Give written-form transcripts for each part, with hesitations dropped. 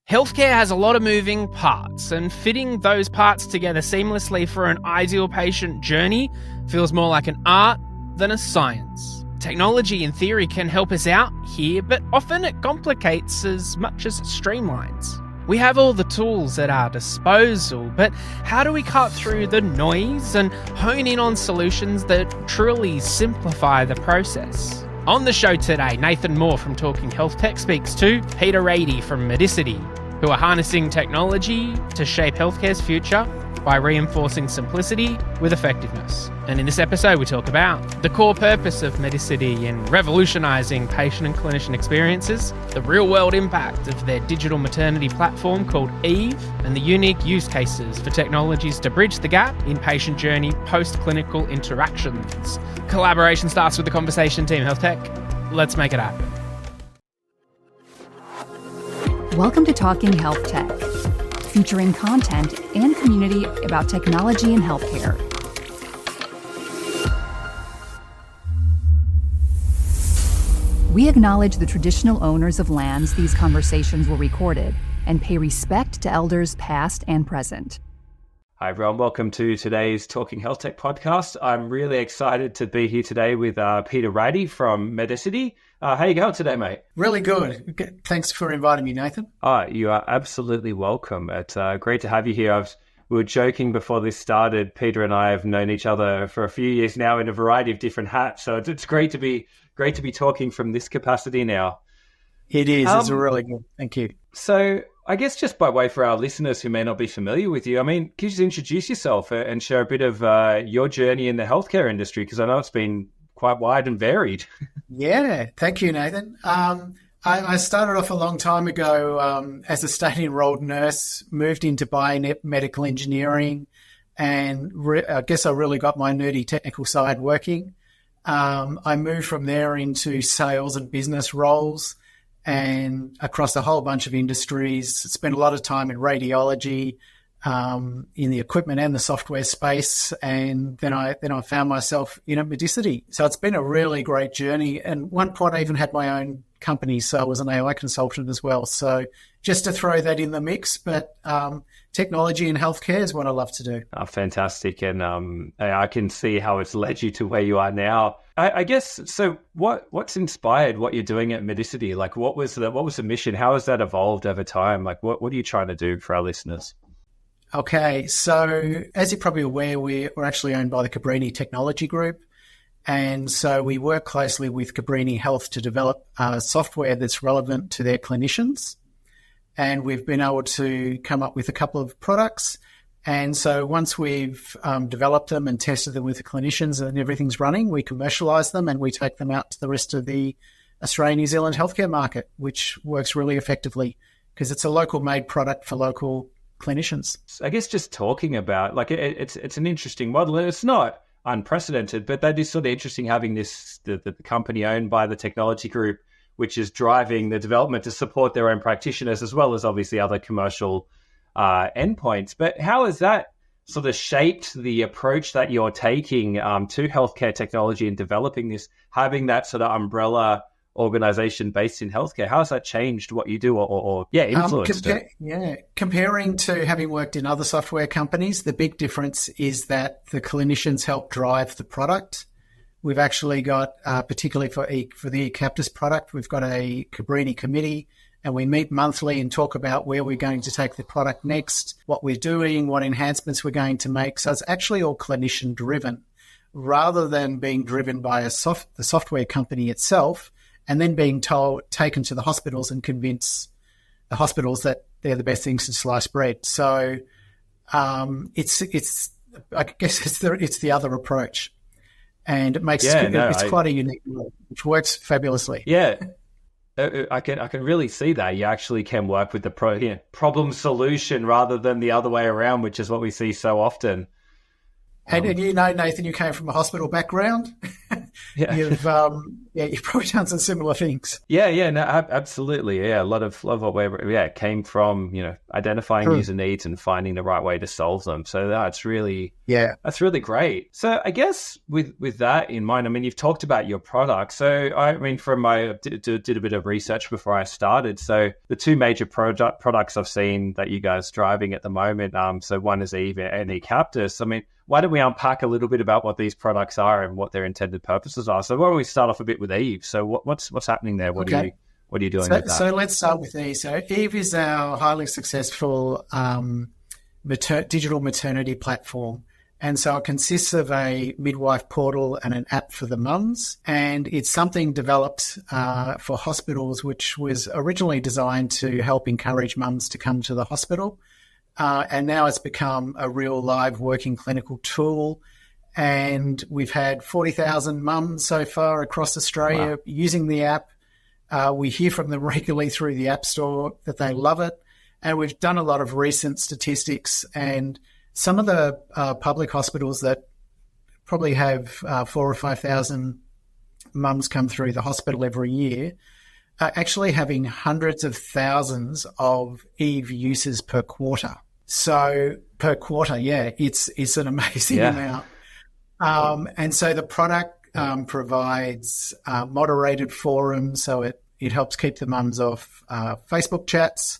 Healthcare has a lot of moving parts, and fitting those parts together seamlessly for an ideal patient journey feels more like an art than a science. Technology in theory can help us out here, but often it complicates as much as it streamlines. We have all the tools at our disposal, but how do we cut through the noise and hone in on solutions that truly simplify the process? On the show today, Nathan Moore from Talking HealthTech speaks to Peter Rady from Medicity, who are harnessing technology to shape healthcare's future by reinforcing simplicity with effectiveness. And in this episode, we talk about the core purpose of Medicity in revolutionising patient and clinician experiences, the real-world impact of their digital maternity platform called Eve, and the unique use cases for technologies to bridge the gap in patient journey post-clinical interactions. Collaboration starts with the conversation, Team HealthTech. Let's make it happen. Welcome to Talking HealthTech, featuring content and community about technology and healthcare. We acknowledge the traditional owners of lands these conversations were recorded and pay respect to elders past and present. Hi everyone, welcome to today's Talking HealthTech podcast. I'm really excited to be here today with Peter Rady from Medicity. How you going today, mate? Really good. Thanks for inviting me, Nathan. You are absolutely welcome. It's great to have you here. We were joking before this started. Peter and I have known each other for a few years now in a variety of different hats, so it's great to be talking from this capacity now. It is. It's really good. Thank you. So I guess just by way for our listeners who may not be familiar with you, I mean, can you just introduce yourself and share a bit of your journey in the healthcare industry? Because I know it's been quite wide and varied. Yeah, thank you, Nathan. I started off a long time ago as a state-enrolled nurse, moved into biomedical engineering, and I guess I really got my nerdy technical side working. I moved from there into sales and business roles and across a whole bunch of industries. Spent a lot of time in radiology, in the equipment and the software space, and then I found myself in Medicity. So it's been a really great journey. And at one point I even had my own company, so I was an AI consultant as well. So just to throw that in the mix, but technology and healthcare is what I love to do. Oh, fantastic. And I can see how it's led you to where you are now. I guess, so what's inspired what you're doing at Medicity? Like, what was the mission? How has that evolved over time? Like, what are you trying to do for our listeners? Okay, so as you're probably aware, we're actually owned by the Cabrini Technology Group. And so we work closely with Cabrini Health to develop software that's relevant to their clinicians. And we've been able to come up with a couple of products. And so once we've developed them and tested them with the clinicians and everything's running, we commercialize them and we take them out to the rest of the Australian, New Zealand healthcare market, which works really effectively because it's a local made product for local clinicians. I guess just talking about, like, it's an interesting model, and it's not unprecedented, but that is sort of interesting having the company owned by the technology group, which is driving the development to support their own practitioners as well as obviously other commercial endpoints. But how has that sort of shaped the approach that you're taking to healthcare technology and developing this, having that sort of umbrella organization based in healthcare? How has that changed what you do or influenced it? Comparing to having worked in other software companies, the big difference is that the clinicians help drive the product. We've actually got, particularly for the eCaptis product, we've got a Cabrini committee, and we meet monthly and talk about where we're going to take the product next, what we're doing, what enhancements we're going to make. So it's actually all clinician-driven, rather than being driven by the software company itself, and then being taken to the hospitals and convince the hospitals that they're the best things to slice bread. So it's I guess it's the other approach, and it makes it's quite a unique model, which works fabulously. Yeah, I can really see that you actually can work with the problem solution rather than the other way around, which is what we see so often. And you know, Nathan, you came from a hospital background. you've probably done some similar things. Yeah, no, absolutely. Yeah, a lot of what it came from, identifying user needs and finding the right way to solve them. So that's really great. So I guess with that in mind, I mean, you've talked about your product. So I mean, did a bit of research before I started. So the two major products I've seen that you guys are driving at the moment. So one is Eve and eCaptis. I mean, why don't we unpack a little bit about what these products are and what their intended purposes are? So why don't we start off a bit with Eve? So what's happening there? What are you doing with that? So let's start with Eve. So Eve is our highly successful digital maternity platform. And so it consists of a midwife portal and an app for the mums. And it's something developed for hospitals, which was originally designed to help encourage mums to come to the hospital. And now it's become a real live working clinical tool. And we've had 40,000 mums so far across Australia using the app. We hear from them regularly through the App Store that they love it. And we've done a lot of recent statistics, and some of the public hospitals that probably have 4,000 or 5,000 mums come through the hospital every year are actually having hundreds of thousands of Eve uses per quarter. So per quarter, it's an amazing amount. And so the product provides moderated forums, so it helps keep the mums off Facebook chats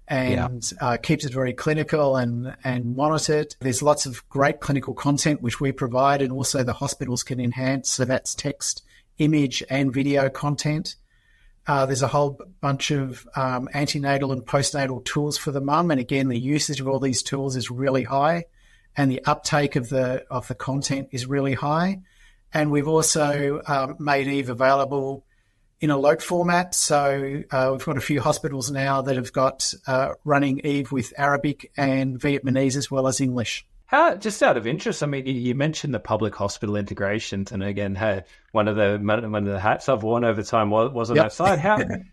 and keeps it very clinical and monitored. There's lots of great clinical content which we provide, and also the hospitals can enhance. So that's text, image, and video content. There's a whole bunch of antenatal and postnatal tools for the mum, and again, the usage of all these tools is really high, and the uptake of the content is really high. And we've also made Eve available in a LOT format. So we've got a few hospitals now that have got running Eve with Arabic and Vietnamese as well as English. Just out of interest, I mean, you mentioned the public hospital integrations, and again, one of the hats I've worn over time was on that side.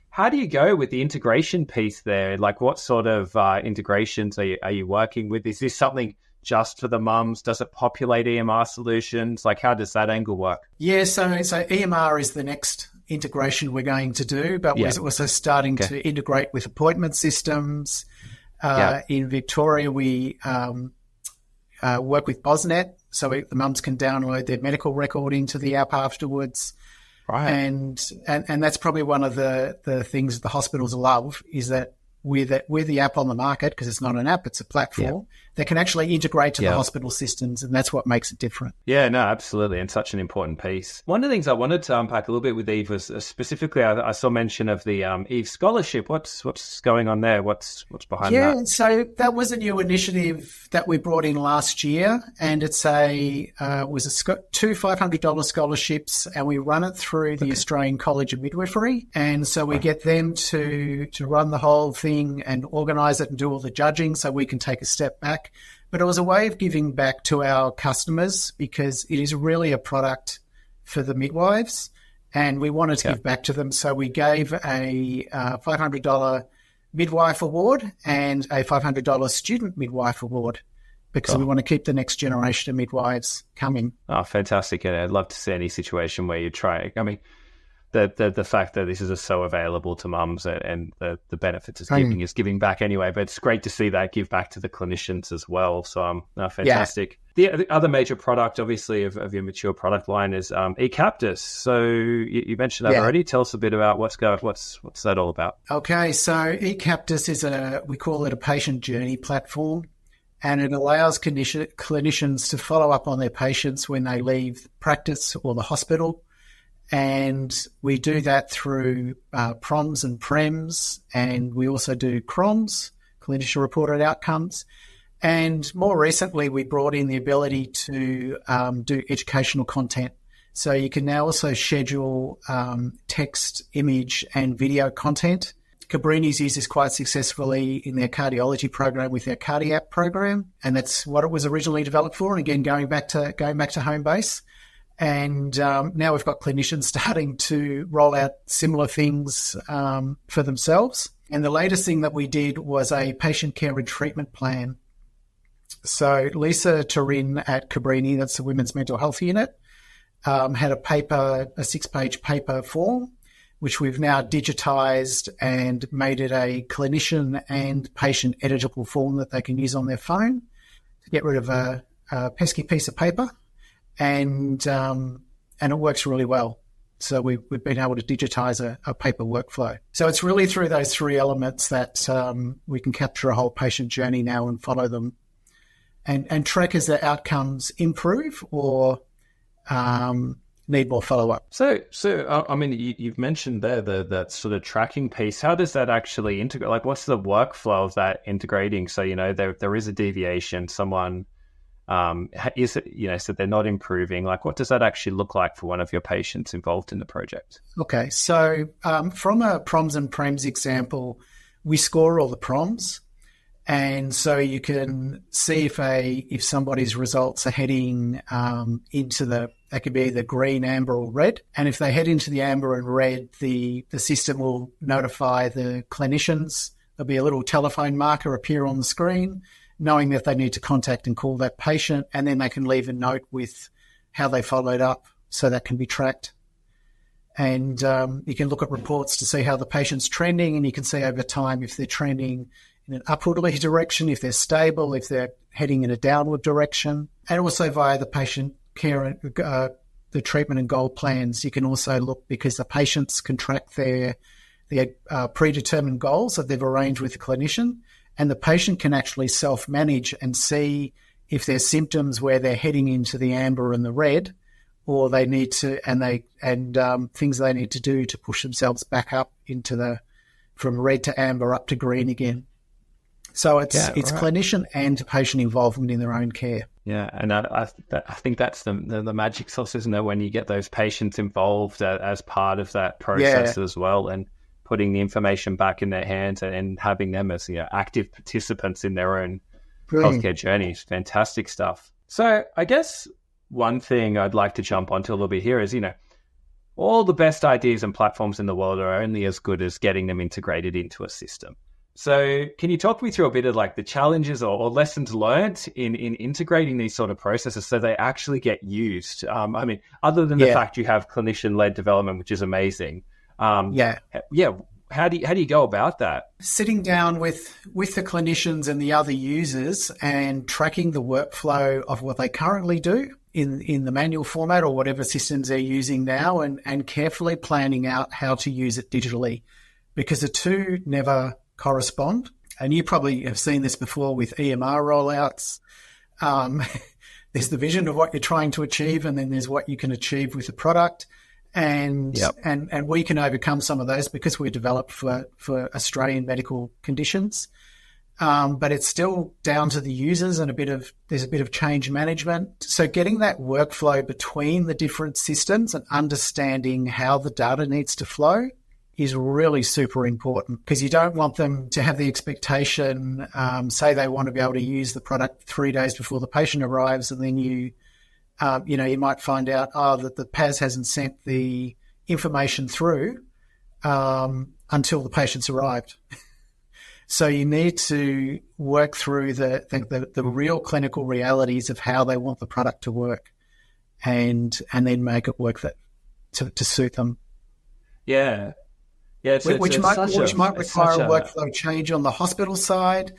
How do you go with the integration piece there? Like, what sort of integrations are you working with? Is this something just for the mums? Does it populate EMR solutions? Like, how does that angle work? Yeah, so EMR is the next integration we're going to do, but we're also starting to integrate with appointment systems. In Victoria, we work with BOSNet, so the mums can download their medical record into the app afterwards. Right. And that's probably one of the things the hospitals love, is that with the app on the market, because it's not an app, it's a platform, they can actually integrate to the hospital systems, and that's what makes it different. Yeah, no, absolutely, and such an important piece. One of the things I wanted to unpack a little bit with Eve was specifically, I saw mention of the Eve Scholarship. What's going on there? What's behind that? Yeah, so that was a new initiative that we brought in last year, and it's two $500 scholarships, and we run it through the Australian College of Midwifery, and so we get them to run the whole thing and organise it and do all the judging, so we can take a step back. But it was a way of giving back to our customers, because it is really a product for the midwives, and we wanted to give back to them. So we gave a $500 midwife award and a $500 student midwife award, because we want to keep the next generation of midwives coming. Oh, fantastic. And I'd love to see any situation where you try. I mean, the fact that this is so available to mums and the benefits it's giving is giving back anyway, but it's great to see that give back to the clinicians as well. So fantastic. Yeah. The other major product, obviously, of your mature product line is eCaptis. So you mentioned that already. Tell us a bit about what's that all about? Okay, so eCaptis we call it a patient journey platform, and it allows clinicians to follow up on their patients when they leave practice or the hospital. And we do that through PROMs and PREMs, and we also do CROMs, clinician reported outcomes. And more recently, we brought in the ability to do educational content. So you can now also schedule text, image, and video content. Cabrini's used this quite successfully in their cardiology program with their Cardiac program, and that's what it was originally developed for. And again, going back to home base. And now we've got clinicians starting to roll out similar things for themselves. And the latest thing that we did was a patient care and treatment plan. So Lisa Turin at Cabrini, that's the Women's Mental Health Unit, had a 6-page paper form, which we've now digitized and made it a clinician and patient editable form that they can use on their phone to get rid of a pesky piece of paper. And it works really well. So we've been able to digitize a paper workflow. So it's really through those three elements that we can capture a whole patient journey now and follow them and track as the outcomes improve or need more follow-up. So I mean, you've mentioned there that sort of tracking piece. How does that actually integrate? Like, what's the workflow of that integrating? So, there is a deviation. Someone is it, so they're not improving. Like, what does that actually look like for one of your patients involved in the project? Okay, so from a proms and prems example, we score all the proms. And so you can see if somebody's results are heading into that could be either green, amber, or red. And if they head into the amber and red, the system will notify the clinicians. There'll be a little telephone marker appear on the screen, knowing that they need to contact and call that patient, and then they can leave a note with how they followed up, so that can be tracked. And you can look at reports to see how the patient's trending, and you can see over time if they're trending in an upwardly direction, if they're stable, if they're heading in a downward direction. And also via the patient care, the treatment and goal plans, you can also look, because the patients can track their predetermined goals that they've arranged with the clinician, and the patient can actually self-manage and see if there's symptoms where they're heading into the amber and the red, or they need to, things they need to do to push themselves back up into from red to amber up to green again. So it's right. Clinician and patient involvement in their own care. Yeah, and I think that's the magic sauce, isn't it? When you get those patients involved as part of that process as well, and putting the information back in their hands and having them as active participants in their own healthcare journeys. Fantastic stuff. So I guess one thing I'd like to jump onto a little bit here is, all the best ideas and platforms in the world are only as good as getting them integrated into a system. So can you talk me through a bit of like the challenges or lessons learned in integrating these sort of processes so they actually get used? I mean, other than the fact you have clinician-led development, which is amazing. How do you go about that? Sitting down with the clinicians and the other users and tracking the workflow of what they currently do in the manual format or whatever systems they're using now, and carefully planning out how to use it digitally, because the two never correspond. And you probably have seen this before with EMR rollouts. There's the vision of what you're trying to achieve, and then there's what you can achieve with the product. And we can overcome some of those because we're developed for Australian medical conditions. But it's still down to the users, and there's a bit of change management. So getting that workflow between the different systems and understanding how the data needs to flow is really super important, because you don't want them to have the expectation, say they want to be able to use the product 3 days before the patient arrives, and then you might find out, that the PAS hasn't sent the information through until the patient's arrived. So you need to work through the real clinical realities of how they want the product to work, and then make it work to suit them. Yeah. Yeah, which might require a workflow change on the hospital side,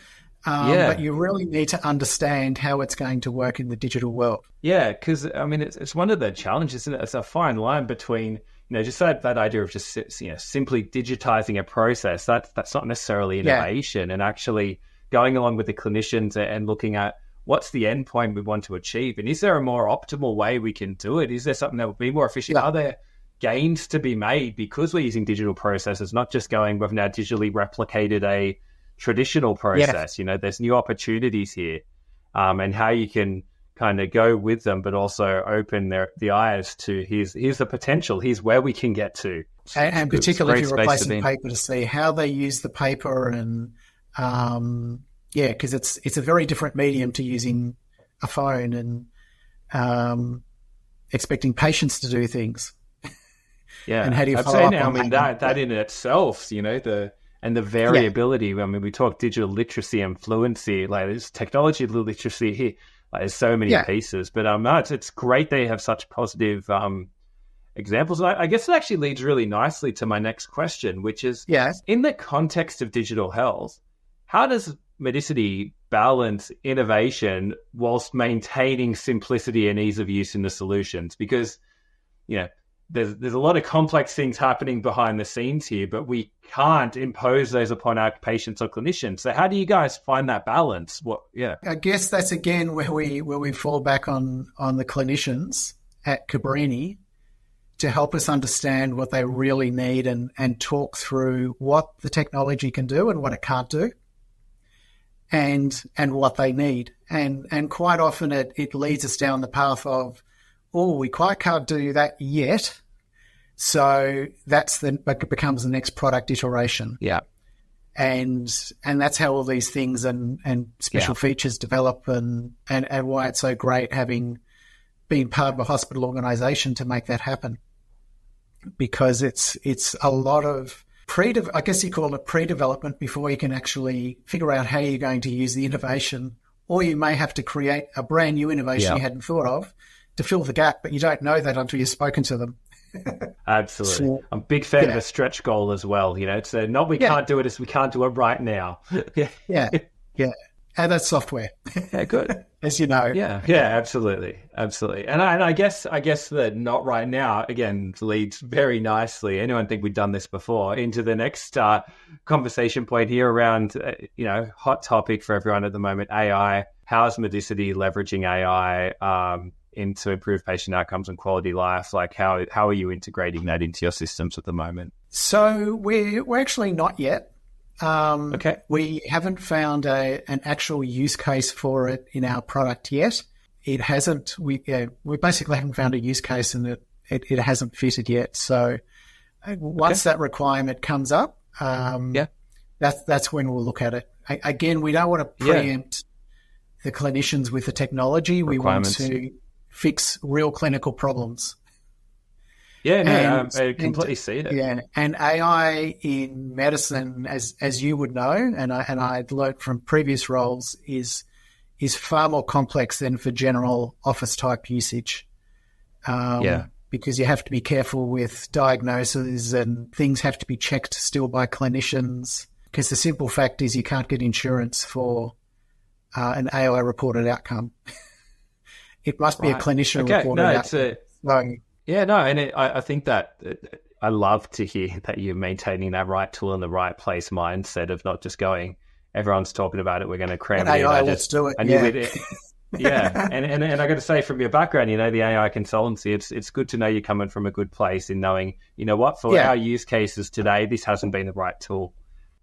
but you really need to understand how it's going to work in the digital world. Yeah, because I mean, it's one of the challenges, isn't it? It's a fine line between just that idea of just simply digitizing a process. That's not necessarily innovation, and actually going along with the clinicians and looking at what's the end point we want to achieve, and is there a more optimal way we can do it? Is there something that would be more efficient? Are there gains to be made because we're using digital processes, not just we've now digitally replicated a traditional process? There's new opportunities here, and how you can kind of go with them, but also open the eyes to here's the potential, here's where we can get to. And particularly if you're replacing paper, to see how they use the paper, and because it's a very different medium to using a phone and expecting patients to do things. Yeah, and how do you follow up on that in itself, the variability. I mean, we talk digital literacy and fluency, like there's technology literacy here. Like, there's so many pieces, but no, it's great they have such positive examples. And I guess it actually leads really nicely to my next question, which is, in the context of digital health, how does Medicity balance innovation whilst maintaining simplicity and ease of use in the solutions? Because, there's a lot of complex things happening behind the scenes here, but we can't impose those upon our patients or clinicians. So how do you guys find that balance? I guess that's again where we fall back on the clinicians at Cabrini to help us understand what they really need and talk through what the technology can do and what it can't do, and what they need. And quite often it leads us down the path of, we quite can't do that yet. So it becomes the next product iteration. Yeah. And that's how all these things and special features develop, and why it's so great having been part of a hospital organization to make that happen. Because it's a lot of I guess you call it pre-development before you can actually figure out how you're going to use the innovation, or you may have to create a brand new innovation you hadn't thought of to fill the gap, but you don't know that until you've spoken to them. Absolutely. So, I'm a big fan of a stretch goal as well. It's not we can't do it, it's we can't do it right now. Yeah. And that's software. Yeah, good. As you know. Yeah, absolutely. And I guess that not right now, again, leads very nicely. Anyone think we've done this before into the next conversation point here around, hot topic for everyone at the moment, AI. How's Medicity leveraging AI to improve patient outcomes and quality life? Like how are you integrating that into your systems at the moment? So we're actually not yet. Okay. We haven't found an actual use case for it in our product yet. It hasn't. We basically haven't found a use case, and it hasn't fitted yet. So once that requirement comes up, that's when we'll look at it. Again, we don't want to preempt the clinicians with the technology. We want to fix real clinical problems. I completely see it. Yeah, and AI in medicine, as you would know, and I'd learned from previous roles, is far more complex than for general office type usage. Because you have to be careful with diagnoses, and things have to be checked still by clinicians. Because the simple fact is you can't get insurance for an AI reported outcome. It must be a clinician reported outcome. I think that I love to hear that you're maintaining that right tool in the right place mindset of not just going, everyone's talking about it, we're going to cram it in. Let's do it. And I got to say, from your background, the AI consultancy, it's good to know you're coming from a good place in knowing, for our use cases today, this hasn't been the right tool.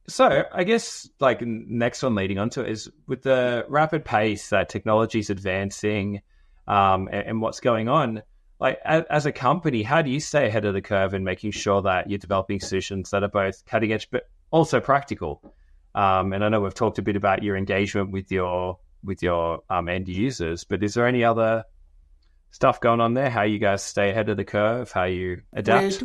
So I guess next one leading onto it is with the rapid pace that technology is advancing and what's going on. As a company, how do you stay ahead of the curve in making sure that you're developing solutions that are both cutting edge but also practical? And I know we've talked a bit about your engagement with your end users, but is there any other stuff going on there? How you guys stay ahead of the curve? How you adapt?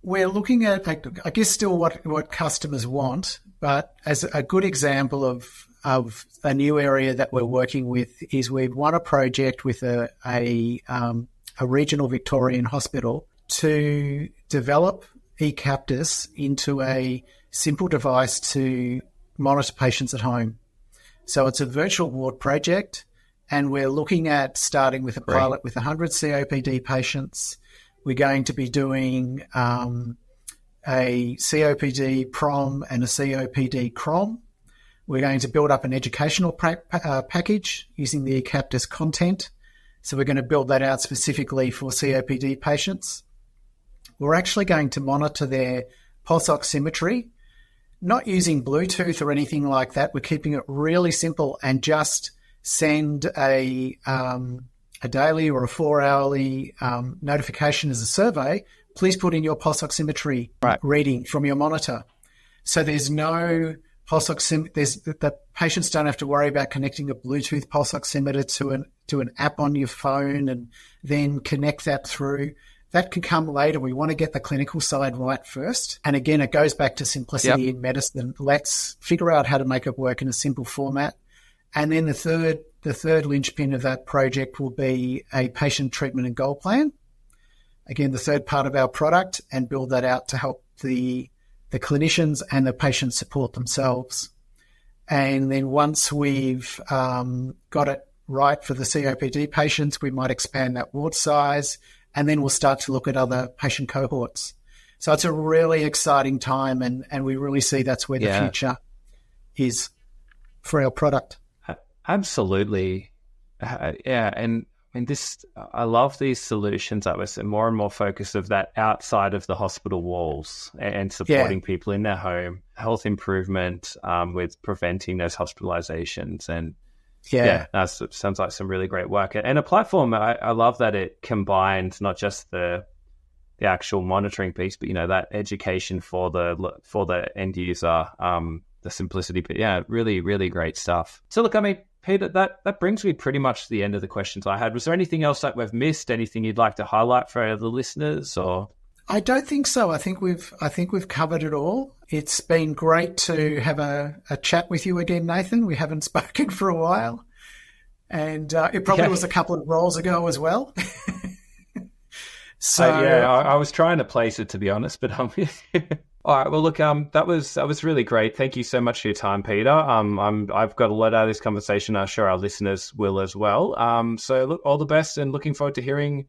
We're looking at, I guess, still what customers want, but as a good example of a new area that we're working with is we've won a project with a regional Victorian hospital to develop eCaptis into a simple device to monitor patients at home. So it's a virtual ward project, and we're looking at starting with a pilot with 100 COPD patients. We're going to be doing a COPD PROM and a COPD CROM. We're going to build up an educational package using the eCaptis content. So we're going to build that out specifically for COPD patients. We're actually going to monitor their pulse oximetry, not using Bluetooth or anything like that. We're keeping it really simple and just send a daily or a 4-hourly notification as a survey. Please put in your pulse oximetry reading from your monitor. So there's no pulse oximeter. The patients don't have to worry about connecting a Bluetooth pulse oximeter to an app on your phone and then connect that through. That can come later. We want to get the clinical side right first. And again, it goes back to simplicity in medicine. Let's figure out how to make it work in a simple format And then the third linchpin of that project will be a patient treatment and goal plan. Again, the third part of our product, and build that out to help the clinicians and the patients support themselves. And then once we've got it right for the COPD patients, we might expand that ward size, and then we'll start to look at other patient cohorts. So it's a really exciting time, and we really see that's where the future is for our product. Absolutely. And I mean, I love these solutions that we're more and more focused of that outside of the hospital walls and supporting people in their home, health improvement with preventing those hospitalizations. And that sounds like some really great work. And a platform, I love that it combines not just the actual monitoring piece, but, that education for the end user, the simplicity. But really, really great stuff. So look, I mean, Peter, that brings me pretty much to the end of the questions I had. Was there anything else that we've missed? Anything you'd like to highlight for the listeners? Or I don't think so. I think we've covered it all. It's been great to have a chat with you again, Nathan. We haven't spoken for a while, and it probably was a couple of roles ago as well. So I was trying to place it, to be honest, but all right. Well, look, that was really great. Thank you so much for your time, Peter. I've got a lot out of this conversation. I'm sure our listeners will as well. So look, all the best, and looking forward to hearing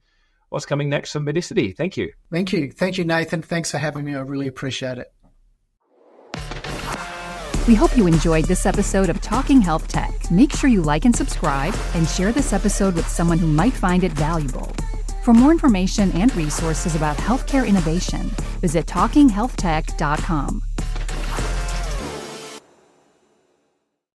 what's coming next from Medicity. Thank you. Thank you, Nathan. Thanks for having me. I really appreciate it. We hope you enjoyed this episode of Talking HealthTech. Make sure you like and subscribe, and share this episode with someone who might find it valuable. For more information and resources about healthcare innovation, visit talkinghealthtech.com.